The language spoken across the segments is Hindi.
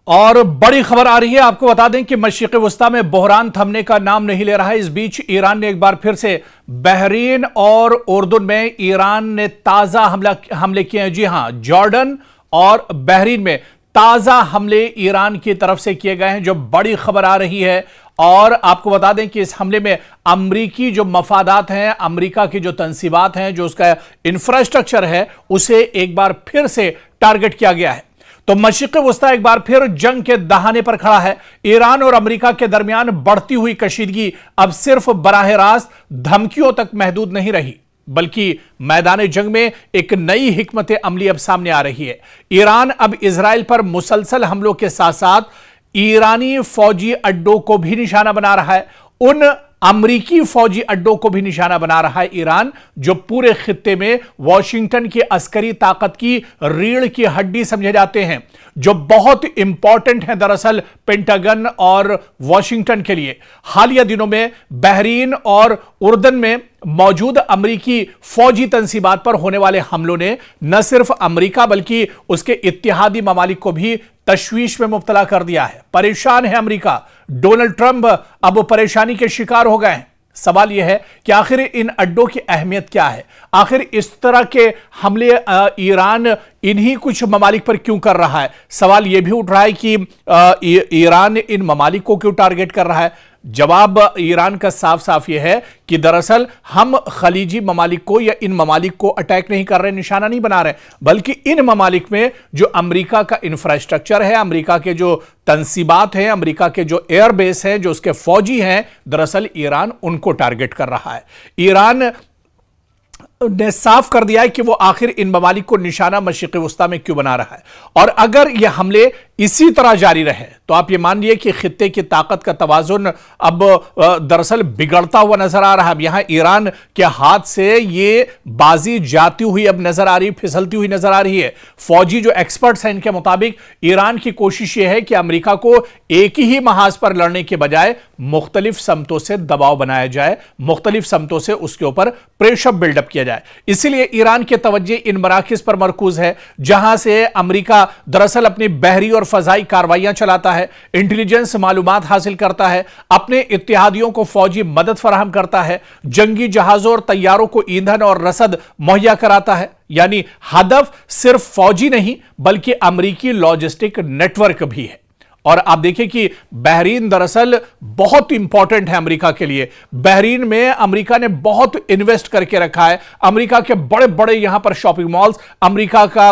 और बड़ी खबर आ रही है, आपको बता दें कि मशरिक़ वस्ता में बहरान थमने का नाम नहीं ले रहा है। इस बीच ईरान ने एक बार फिर से बहरीन और उर्दुन में ईरान ने ताज़ा हमले किए हैं। जी हां, जॉर्डन और बहरीन में ताज़ा हमले ईरान की तरफ से किए गए हैं, जो बड़ी खबर आ रही है। और आपको बता दें कि इस हमले में अमरीकी जो मफादात हैं, अमरीका की जो तंसीबात हैं, जो उसका इंफ्रास्ट्रक्चर है, उसे एक बार फिर से टारगेट किया गया है। तो मशरिक़ वस्ता एक बार फिर जंग के दहाने पर खड़ा है। ईरान और अमेरिका के दरमियान बढ़ती हुई कशीदगी अब सिर्फ बराह रास्त धमकियों तक महदूद नहीं रही, बल्कि मैदान जंग में एक नई हिकमत अमली अब सामने आ रही है। ईरान अब इजराइल पर मुसलसल हमलों के साथ साथ ईरानी फौजी अड्डों को भी निशाना बना रहा है। उन अमरीकी फौजी अड्डों को भी निशाना बना रहा है ईरान, जो पूरे खित्ते में वॉशिंगटन की अस्करी ताकत की रीढ़ की हड्डी समझे जाते हैं, जो बहुत इंपॉर्टेंट है दरअसल पेंटागन और वॉशिंगटन के लिए। हालिया दिनों में बहरीन और उर्दन में मौजूद अमरीकी फौजी तंसीबात पर होने वाले हमलों ने न सिर्फ अमरीका बल्कि उसके इत्तेहादी ममालिक को भी तशवीश में मुब्तला कर दिया है। परेशान है अमरीका। डोनाल्ड ट्रंप अब परेशानी के शिकार हो गए हैं। सवाल यह है कि आखिर इन अड्डों की अहमियत क्या है? आखिर इस तरह के हमले ईरान इन्हीं कुछ ममालिक पर क्यों कर रहा है? सवाल यह भी उठ रहा है कि ईरान इन ममालिक को क्यों टारगेट कर रहा है? जवाब ईरान का साफ साफ यह है कि दरअसल हम खलीजी ममालिक को या इन ममालिक को अटैक नहीं कर रहे, निशाना नहीं बना रहे, बल्कि इन ममालिक में जो अमेरिका का इंफ्रास्ट्रक्चर है, अमेरिका के जो तंसीबात हैं, अमेरिका के जो एयरबेस हैं, जो उसके फौजी हैं, दरअसल ईरान उनको टारगेट कर रहा है। ईरान ने साफ कर दिया है कि वो आखिर इन ममालिक को निशाना मशरिक़ वस्ता में क्यों बना रहा है। और अगर ये हमले इसी तरह जारी रहे तो आप ये मान लिए कि खित्ते की ताकत का तवाजुन अब दरअसल बिगड़ता हुआ नजर आ रहा है। अब यहां ईरान के हाथ से ये बाजी जाती हुई अब नजर आ रही, फिसलती हुई नजर आ रही है। फौजी जो एक्सपर्ट्स हैं, इनके मुताबिक ईरान की कोशिश यह है कि अमेरिका को एक ही महाज पर लड़ने के बजाय मुख्तलिफ समतों से दबाव बनाया जाए, मुख्तलिफ समतों से उसके ऊपर प्रेशर बिल्डअप किया जाए। इसीलिए ईरान के तवज्जो इन मराकिज पर मरकूज है, जहां से अमेरिका दरअसल अपनी बहरी और फजाई कार्रवाइयां चलाता है, इंटेलिजेंस मालूमात हासिल करता है, अपने इत्तेहादियों को फौजी मदद फराहम करता है, जंगी जहाजों और तैयारों को ईंधन और रसद मुहैया कराता है। यानी हदफ सिर्फ फौजी नहीं बल्कि अमेरिकी लॉजिस्टिक नेटवर्क भी है। और आप देखिए कि बहरीन दरअसल बहुत इंपॉर्टेंट है अमेरिका के लिए। बहरीन में अमेरिका ने बहुत इन्वेस्ट करके रखा है। अमेरिका के बड़े बड़े यहां पर शॉपिंग मॉल्स, अमेरिका का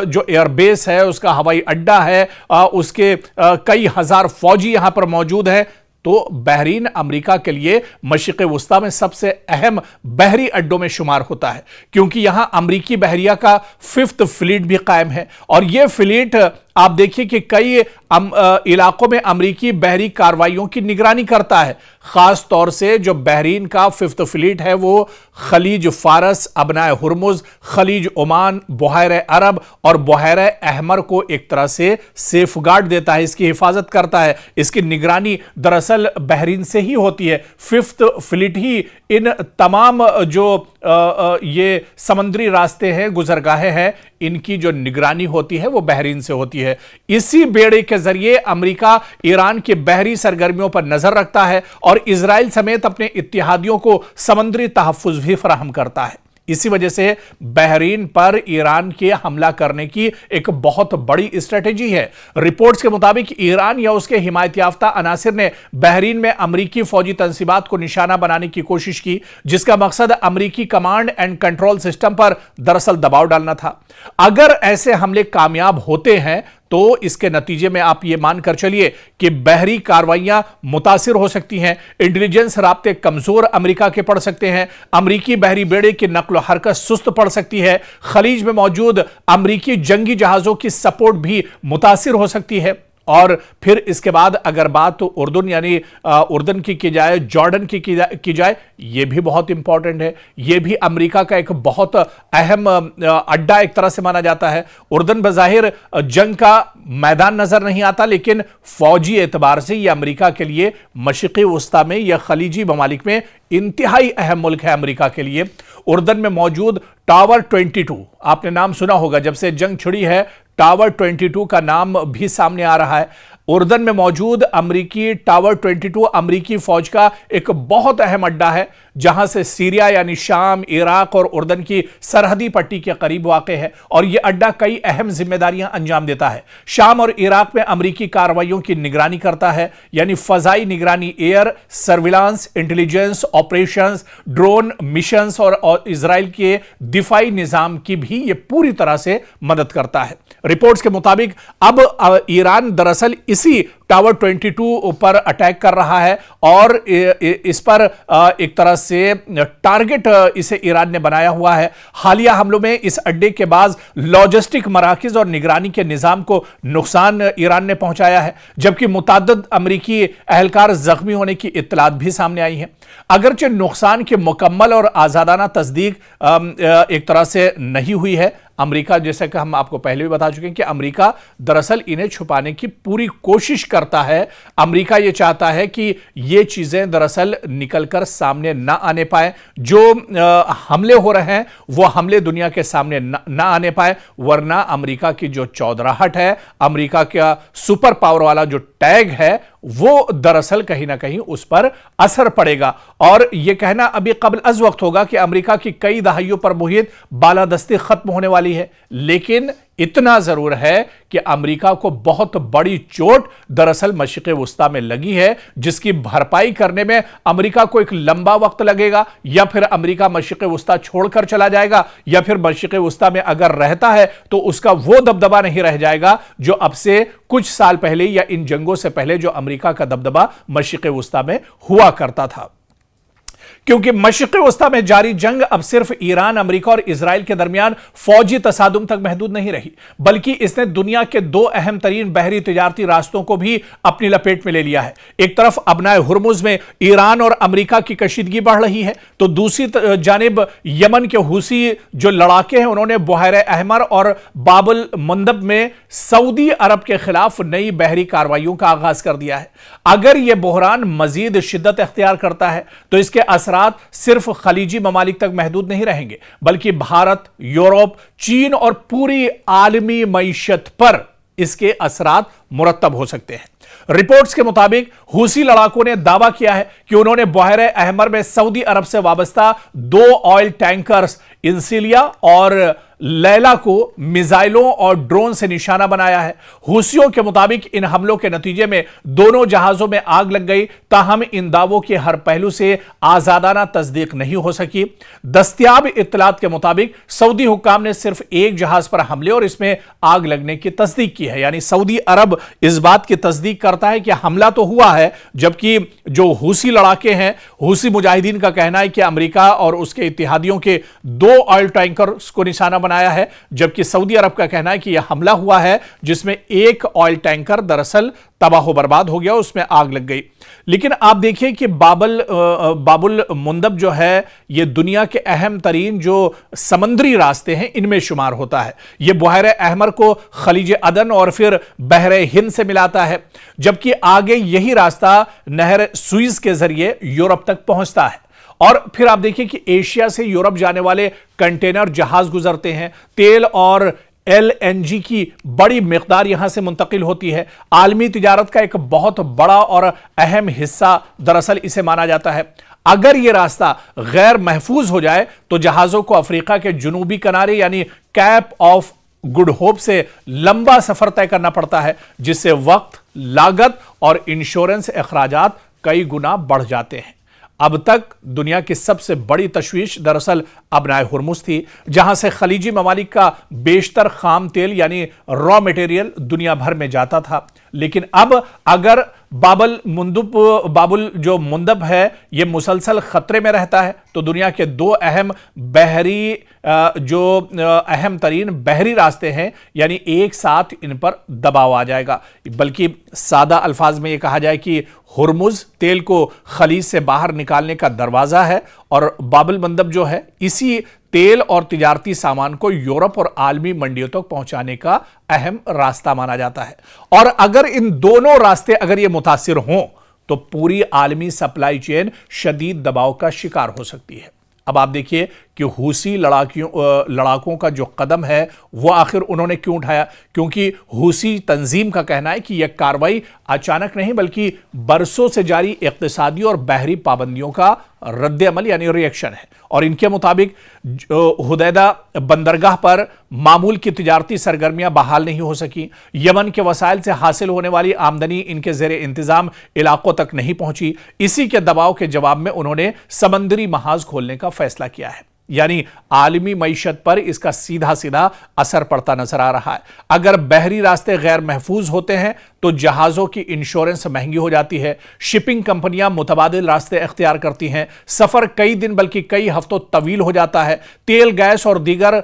जो एयरबेस है, उसका हवाई अड्डा है, उसके कई हजार फौजी यहां पर मौजूद हैं। तो बहरीन अमेरिका के लिए मशरिक़ वस्ता में सबसे अहम बहरी अड्डों में शुमार होता है, क्योंकि यहां अमेरिकी बहरिया का 5th फ्लीट भी कायम है। और यह फ्लीट आप देखिए कि कई इलाकों में अमेरिकी बहरी कार्रवाइयों की निगरानी करता है। खास तौर से जो बहरीन का 5th फ्लीट है वो खलीज फारस, अबनाए हुर्मुज, खलीज ओमान, बुहायर अरब और बुहायर अहमर को एक तरह से सेफगार्ड देता है, इसकी हिफाजत करता है। इसकी निगरानी दरअसल बहरीन से ही होती है। 5th फ्लीट ही इन तमाम जो ये समुद्री रास्ते हैं, गुजरगाहें हैं, इनकी जो निगरानी होती है वो बहरीन से होती है। इसी बेड़े के जरिए अमेरिका ईरान के बहरी सरगर्मियों पर नजर रखता है और इजराइल समेत अपने इत्तेहादियों को समुद्री तहफ्फुज़ भी फराहम करता है। इसी वजह से बहरीन पर ईरान के हमला करने की एक बहुत बड़ी स्ट्रेटेजी है। रिपोर्ट्स के मुताबिक ईरान या उसके हिमायत याफ्ता अनासिर ने बहरीन में अमरीकी फौजी तंसीबात को निशाना बनाने की कोशिश की, जिसका मकसद अमरीकी कमांड एंड कंट्रोल सिस्टम पर दरअसल दबाव डालना था। अगर ऐसे हमले कामयाब होते हैं तो इसके नतीजे में आप यह मानकर चलिए कि बहरी कार्रवाइयां मुतासिर हो सकती हैं, इंटेलिजेंस राब्ते कमजोर अमेरिका के पड़ सकते हैं, अमेरिकी बहरी बेड़े की नक्ल हरकत सुस्त पड़ सकती है, खलीज में मौजूद अमेरिकी जंगी जहाजों की सपोर्ट भी मुतासिर हो सकती है। और फिर इसके बाद अगर बात तो उर्दन यानी उर्दन की जाए, जॉर्डन की जाए, यह भी बहुत इंपॉर्टेंट है। यह भी अमेरिका का एक बहुत अहम अड्डा एक तरह से माना जाता है। उर्दन बज़ाहिर जंग का मैदान नजर नहीं आता, लेकिन फौजी एतबार से यह अमेरिका के लिए मशरिक़ वस्ता में या खलीजी ममालिक में इंतहाई अहम मुल्क है अमेरिका के लिए। उर्दन में मौजूद टावर 22, आपने नाम सुना होगा, जब से जंग छिड़ी है टावर 22 का नाम भी सामने आ रहा है। उर्दन में मौजूद अमरीकी टावर 22 अमरीकी फौज का एक बहुत अहम अड्डा है, जहां से सीरिया यानी शाम, इराक और उर्दन की सरहदी पट्टी के करीब वाक़ है और यह अड्डा कई अहम जिम्मेदारियां अंजाम देता है। शाम और इराक में अमरीकी कार्रवाइयों की निगरानी करता है, यानी फजाई निगरानी, air surveillance, intelligence operations, drone missions और इजराइल के दिफाई निजाम की भी यह पूरी तरह से मदद करता है। रिपोर्ट्स के मुताबिक अब ईरान दरअसल इसी टावर 22 पर अटैक कर रहा है और इस पर एक तरह से टारगेट इसे ईरान ने बनाया हुआ है। हालिया हमलों में इस अड्डे के बाद लॉजिस्टिक मराकज और निगरानी के निजाम को नुकसान ईरान ने पहुंचाया है, जबकि मुताद्दद अमरीकी एहलकार जख्मी होने की इत्तलात भी सामने आई हैं। अगरचे नुकसान की मुकम्मल और आजादाना तस्दीक एक तरह से नहीं हुई है, अमेरिका, जैसे कि हम आपको पहले भी बता चुके हैं कि अमेरिका दरअसल इन्हें छुपाने की पूरी कोशिश करता है। अमेरिका यह चाहता है कि ये चीजें दरअसल निकलकर सामने ना आने पाए, जो हमले हो रहे हैं वो हमले दुनिया के सामने ना आने पाए, वरना अमेरिका की जो चौधराहट है, अमेरिका का सुपर पावर वाला जो टैग है, वो दरअसल कहीं ना कहीं उस पर असर पड़ेगा। और यह कहना अभी कबल अज वक्त होगा कि अमेरिका की कई दहाइयों पर मुहित बालादस्ती खत्म होने वाली है, लेकिन इतना जरूर है कि अमेरिका को बहुत बड़ी चोट दरअसल मशरिक़ वुस्ता में लगी है, जिसकी भरपाई करने में अमेरिका को एक लंबा वक्त लगेगा, या फिर अमेरिका मशरिक़ वुस्ता छोड़कर चला जाएगा, या फिर मशरिक़ वुस्ता में अगर रहता है तो उसका वो दबदबा नहीं रह जाएगा जो अब से कुछ साल पहले या इन जंगों से पहले जो अमेरिका का दबदबा मशरिक़ वुस्ता में हुआ करता था। क्योंकि मशरिक़ वुस्ता में जारी जंग अब सिर्फ ईरान, अमेरिका और इजराइल के दरमियान फौजी तसादुम तक महदूद नहीं रही, बल्कि इसने दुनिया के दो अहम तरीन बहरी तिजारती रास्तों को भी अपनी लपेट में ले लिया है। एक तरफ अबनाए हुर्मुज में ईरान और अमेरिका की कशीदगी बढ़ रही है, तो दूसरी जानिब यमन के हुसी जो लड़ाके हैं, उन्होंने बुहैरे अहमर और बाबुल मंदब में सऊदी अरब के खिलाफ नई बहरी कार्रवाइयों का आगाज कर दिया है। अगर यह बहरान मजीद शिद्दत इख्तियार करता है तो इसके असरात सिर्फ खलीजी ममालिक तक महदूद नहीं रहेंगे, बल्कि भारत, यूरोप, चीन और पूरी आलमी मईशत पर इसके असरात मुरत्तब हो सकते हैं। रिपोर्ट्स के मुताबिक हुसी लड़ाकों ने दावा किया है कि उन्होंने बुहैरे अहमर में सऊदी अरब से वाबस्ता 2 ऑयल टैंकर्स इंसिलिया और लैला को मिसाइलों और ड्रोन से निशाना बनाया है। हुसियों के मुताबिक इन हमलों के नतीजे में दोनों जहाजों में आग लग गई, ताहम इन दावों के हर पहलू से आजादाना तस्दीक नहीं हो सकी। दस्तयाब इत्तलात के मुताबिक सऊदी हुक्काम ने सिर्फ एक जहाज पर हमले और इसमें आग लगने की तस्दीक की है, यानी सऊदी अरब इस बात की तस्दीक करता है कि हमला तो हुआ है, जबकि जो हुसी लड़ाके हैं, हुसी मुजाहिदीन का कहना है कि अमेरिका और उसके इत्तेहादियों के 2 ऑयल टैंकर्स को निशाना बनाया है, जबकि सऊदी अरब का कहना है कि यह हमला हुआ है जिसमें एक ऑयल टैंकर दरअसल तबाह बर्बाद हो गया, उसमें आग लग गई। लेकिन आप देखिए कि बाबुल मुंदब जो है, यह दुनिया के अहम तरीन जो समंदरी रास्ते हैं इनमें शुमार होता है। यह बुहैरे अहमर को खलीज अदन और फिर बहरे हिंद से मिलाता है, जबकि आगे यही रास्ता नहर सुइज के जरिए यूरोप तक पहुंचता है। और फिर आप देखिए कि एशिया से यूरोप जाने वाले कंटेनर जहाज गुजरते हैं, तेल और LNG की बड़ी मिकदार यहां से मुंतकिल होती है। आलमी तिजारत का एक बहुत बड़ा और अहम हिस्सा दरअसल इसे माना जाता है। अगर यह रास्ता गैर महफूज हो जाए तो जहाजों को अफ्रीका के जुनूबी किनारे यानी कैप ऑफ गुड होप से लंबा सफर तय करना पड़ता है, जिससे वक्त, लागत और इंश्योरेंस अखराजात कई गुना बढ़ जाते हैं। अब तक दुनिया की सबसे बड़ी तशवीश दरअसल अबनाए हुर्मुज थी, जहां से खलीजी ममालिक का बेशतर खाम तेल यानी रॉ मटेरियल दुनिया भर में जाता था। लेकिन अब अगर बाबुल जो मुंदब है यह मुसलसल खतरे में रहता है, तो दुनिया के 2 अहम बहरी जो अहम तरीन बहरी रास्ते हैं, यानी एक साथ इन पर दबाव आ जाएगा। बल्कि सादा अल्फाज में यह कहा जाए कि हुर्मुज तेल को खलीज से बाहर निकालने का दरवाजा है और बाबुल मंदब जो है इसी तेल और तिजारती सामान को यूरोप और आलमी मंडियों तक पहुंचाने का अहम रास्ता माना जाता है। और अगर इन दोनों रास्ते अगर ये मुतासिर हों तो पूरी आलमी सप्लाई चेन शदीद दबाव का शिकार हो सकती है। अब आप देखिए कि हूसी लड़ाकों का जो कदम है वो आखिर उन्होंने क्यों उठाया, क्योंकि हूसी तंजीम का कहना है कि यह कार्रवाई अचानक नहीं बल्कि बरसों से जारी इक्तिसादी और बहरी पाबंदियों का रद्द अमल यानी रिएक्शन है। और इनके मुताबिक हुदैदा बंदरगाह पर मामूल की तिजारती सरगर्मियां बहाल नहीं हो सकी, यमन के वसाइल से हासिल होने वाली आमदनी इनके जेर इंतजाम इलाकों तक नहीं पहुंची। इसी के दबाव के जवाब में उन्होंने समंदरी महाज खोलने का फैसला किया है, यानी आलमी मईशत पर इसका सीधा सीधा असर पड़ता नजर आ रहा है। अगर बहरी रास्ते गैर महफूज होते हैं तो जहाजों की इंश्योरेंस महंगी हो जाती है, शिपिंग कंपनियां मुतबादिल रास्ते अख्तियार करती हैं, सफर कई दिन बल्कि कई हफ्तों तवील हो जाता है, तेल गैस और दीगर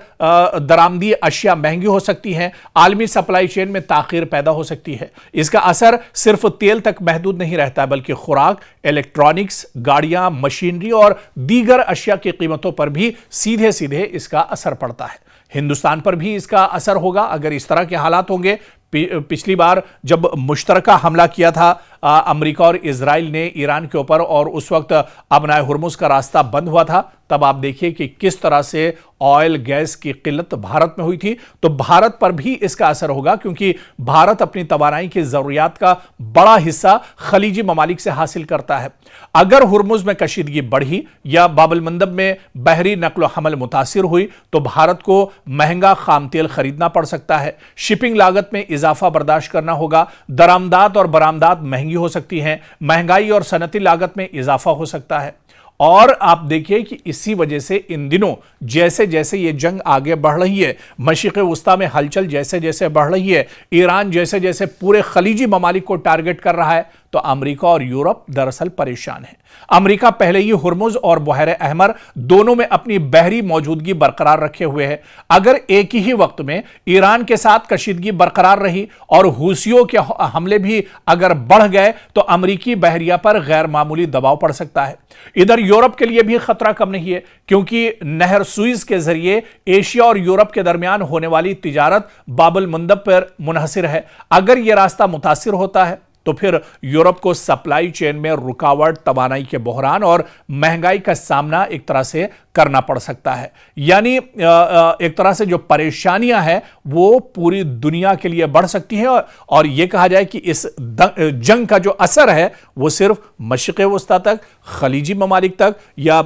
दरामदी अशिया महंगी हो सकती हैं, आलमी सप्लाई चेन में ताखीर पैदा हो सकती है। इसका असर सिर्फ तेल तक महदूद नहीं रहता बल्कि खुराक, इलेक्ट्रॉनिक्स, गाड़ियां, मशीनरी और दीगर अशिया की कीमतों पर भी सीधे सीधे इसका असर पड़ता है। हिंदुस्तान पर भी इसका असर होगा अगर इस तरह के हालात होंगे। पिछली बार जब मुश्तरका हमला किया था अमेरिका और इजराइल ने ईरान के ऊपर और उस वक्त अबनाए हुर्मुज का रास्ता बंद हुआ था, तब आप देखिए कि किस तरह से ऑयल गैस की किल्लत भारत में हुई थी। तो भारत पर भी इसका असर होगा क्योंकि भारत अपनी तवानाई की जरूरियात का बड़ा हिस्सा खलीजी ममालिक से हासिल करता है। अगर हुर्मुज में कशीदगी बढ़ी या बाबुल मंदब में बहरी नक्ल हमल मुतासिर हुई तो भारत को महंगा खाम तेल खरीदना पड़ सकता है, शिपिंग लागत में इजाफा बर्दाश्त करना होगा, दरामदात और बरामदात महंगी हो सकती हैं, महंगाई और सनती लागत में इजाफा हो सकता है। और आप देखिए कि इसी वजह से इन दिनों जैसे जैसे ये जंग आगे बढ़ रही है, मशरिक़ वुस्ता में हलचल जैसे जैसे बढ़ रही है, ईरान जैसे जैसे पूरे खलीजी ममालिक को टारगेट कर रहा है, तो अमेरिका और यूरोप दरअसल परेशान है। अमेरिका पहले ही हुर्मुज और बहर अहमर दोनों में अपनी बहरी मौजूदगी बरकरार रखे हुए है। अगर एक ही वक्त में ईरान के साथ कशीदगी बरकरार रही और हूसियों के हमले भी अगर बढ़ गए तो अमेरिकी बहरिया पर गैर मामूली दबाव पड़ सकता है। इधर यूरोप के लिए भी खतरा कम नहीं है क्योंकि नहर सुइज के जरिए एशिया और यूरोप के दरमियान होने वाली तिजारत बाबुल मंदब पर मुनहसिर है। अगर यह रास्ता मुतासिर होता है तो फिर यूरोप को सप्लाई चेन में रुकावट, तवानाई के बहरान और महंगाई का सामना एक तरह से करना पड़ सकता है। यानी एक तरह से जो परेशानियां हैं वो पूरी दुनिया के लिए बढ़ सकती हैं और यह कहा जाए कि इस जंग का जो असर है वो सिर्फ मशरिक़ वुस्ता तक, खलीजी ममालिक तक या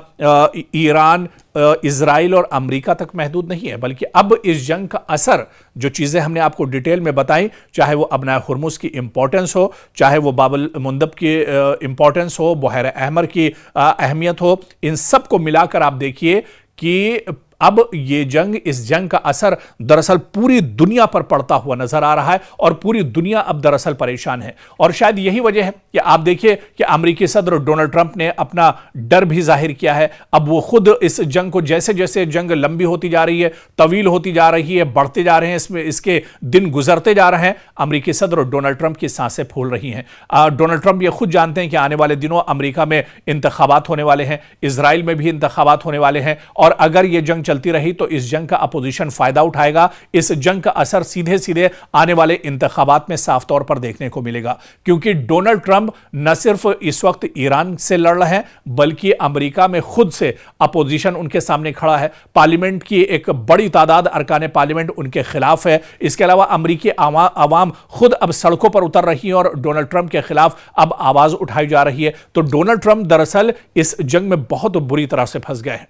ईरान, इजराइल और अमेरिका तक महदूद नहीं है, बल्कि अब इस जंग का असर जो चीजें हमने आपको डिटेल में बताई, चाहे वो अबनाए हुर्मुज की इंपॉर्टेंस हो, चाहे वो बाबुल मंदब की इंपॉर्टेंस हो, बहर अहमर की अहमियत हो, इन सब को मिलाकर आप देखिए कि अब ये जंग, इस जंग का असर दरअसल पूरी दुनिया पर पड़ता हुआ नजर आ रहा है और पूरी दुनिया अब दरअसल परेशान है। और शायद यही वजह है कि आप देखिए कि अमेरिकी सदर डोनाल्ड ट्रंप ने अपना डर भी जाहिर किया है। अब वो खुद इस जंग को, जैसे जैसे जंग लंबी होती जा रही है, तवील होती जा रही है, बढ़ते जा रहे हैं, इसमें इसके दिन गुजरते जा रहे हैं, अमेरिकी सदर डोनाल्ड ट्रंप की सांसें फूल रही हैं। डोनाल्ड ट्रंप ये खुद जानते हैं कि आने वाले दिनों अमेरिका में इंतखाबात होने वाले हैं, इजराइल में भी इंतखाबात होने वाले हैं और अगर ये जंग चलती रही तो इस जंग का अपोजिशन फायदा उठाएगा। इस जंग का असर सीधे सीधे आने वाले इंतखाबात में साफ तौर पर देखने को मिलेगा क्योंकि डोनाल्ड ट्रंप न सिर्फ इस वक्त ईरान से लड़ रहे हैं बल्कि अमेरिका में खुद से अपोजिशन उनके सामने खड़ा है। पार्लियामेंट की एक बड़ी तादाद अरकान पार्लियामेंट उनके खिलाफ है। इसके अलावा अमेरिकी आवाम खुद अब सड़कों पर उतर रही है और डोनाल्ड ट्रंप के खिलाफ अब आवाज उठाई जा रही है। तो डोनाल्ड ट्रंप दरअसल इस जंग में बहुत बुरी तरह से फंस गए हैं।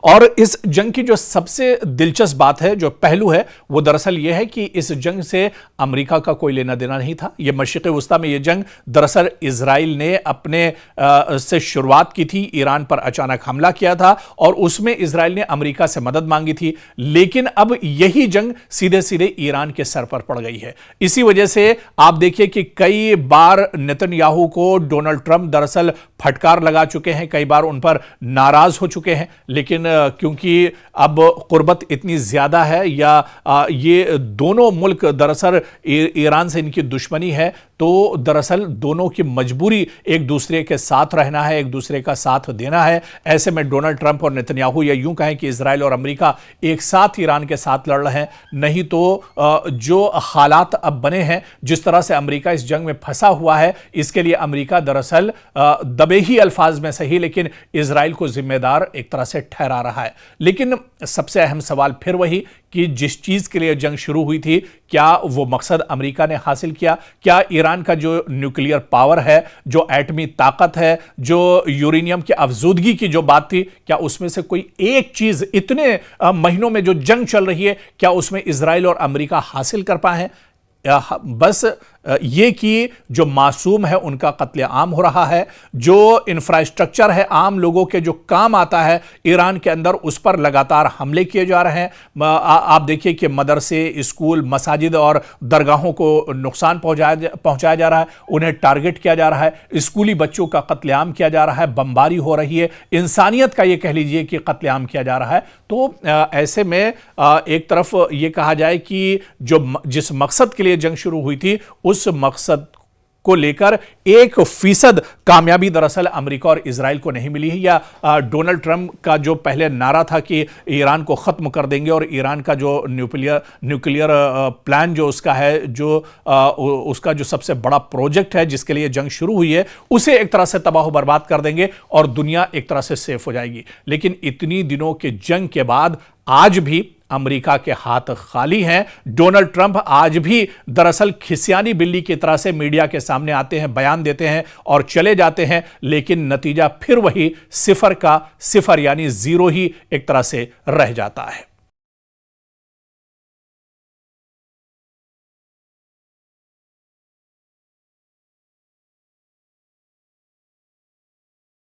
और इस जंग की जो सबसे दिलचस्प बात है, जो पहलू है, वो दरअसल यह है कि इस जंग से अमेरिका का कोई लेना देना नहीं था। यह मशरिक़ वुस्ता में यह जंग दरअसल इजराइल ने अपने से शुरुआत की थी, ईरान पर अचानक हमला किया था और उसमें इजराइल ने अमेरिका से मदद मांगी थी। लेकिन अब यही जंग सीधे सीधे ईरान के सर पर पड़ गई है। इसी वजह से आप देखिए कि कई बार नेतन्याहू को डोनाल्ड ट्रंप दरअसल फटकार लगा चुके हैं, कई बार उन पर नाराज हो चुके हैं, लेकिन क्योंकि अब कुर्बत इतनी ज्यादा है या ये दोनों मुल्क दरअसल ईरान से इनकी दुश्मनी है, तो दरअसल दोनों की मजबूरी एक दूसरे के साथ रहना है, एक दूसरे का साथ देना है। ऐसे में डोनाल्ड ट्रंप और नेतन्याहू, या यूं कहें कि इजराइल और अमेरिका एक साथ ईरान के साथ लड़ रहे हैं। नहीं तो जो हालात अब बने हैं, जिस तरह से अमेरिका इस जंग में फंसा हुआ है, इसके लिए अमेरिका दरअसल दब दबे ही अल्फाज में सही, लेकिन इजराइल को जिम्मेदार एक तरह से ठहरा रहा है। लेकिन सबसे अहम सवाल फिर वही कि जिस चीज के लिए जंग शुरू हुई थी, क्या वो मकसद अमेरिका ने हासिल किया? क्या ईरान का जो न्यूक्लियर पावर है, जो एटमी ताकत है, जो यूरेनियम की अफजूदगी की जो बात थी, क्या उसमें से कोई एक चीज इतने महीनों में जो जंग चल रही है, क्या उसमें इजराइल और अमेरिका हासिल कर पाए हैं? बस ये कि जो मासूम है उनका कत्लेआम हो रहा है, जो इंफ्रास्ट्रक्चर है आम लोगों के जो काम आता है ईरान के अंदर, उस पर लगातार हमले किए जा रहे हैं। आप देखिए कि मदरसे, स्कूल, मसाजिद और दरगाहों को नुकसान पहुंचाया जा रहा है, उन्हें टारगेट किया जा रहा है, स्कूली बच्चों का कत्लेआम किया जा रहा है, बमबारी हो रही है, इंसानियत का ये कह लीजिए कि कत्लेआम किया जा रहा है। तो ऐसे में एक तरफ ये कहा जाए कि जिस मकसद के लिए जंग शुरू हुई थी, उस मकसद को लेकर 1% कामयाबी दरअसल अमेरिका और इजराइल को नहीं मिली है। या डोनाल्ड ट्रंप का जो पहले नारा था कि ईरान को खत्म कर देंगे और ईरान का जो न्यूक्लियर प्लान जो उसका है, जो उसका जो सबसे बड़ा प्रोजेक्ट है जिसके लिए जंग शुरू हुई है, उसे एक तरह से तबाह बर्बाद कर देंगे और दुनिया एक तरह से सेफ हो जाएगी। लेकिन इतनी दिनों के जंग के बाद आज भी अमेरिका के हाथ खाली हैं। डोनाल्ड ट्रंप आज भी दरअसल खिसियानी बिल्ली की तरह से मीडिया के सामने आते हैं, बयान देते हैं और चले जाते हैं, लेकिन नतीजा फिर वही 0 का 0 यानी 0 ही एक तरह से रह जाता है।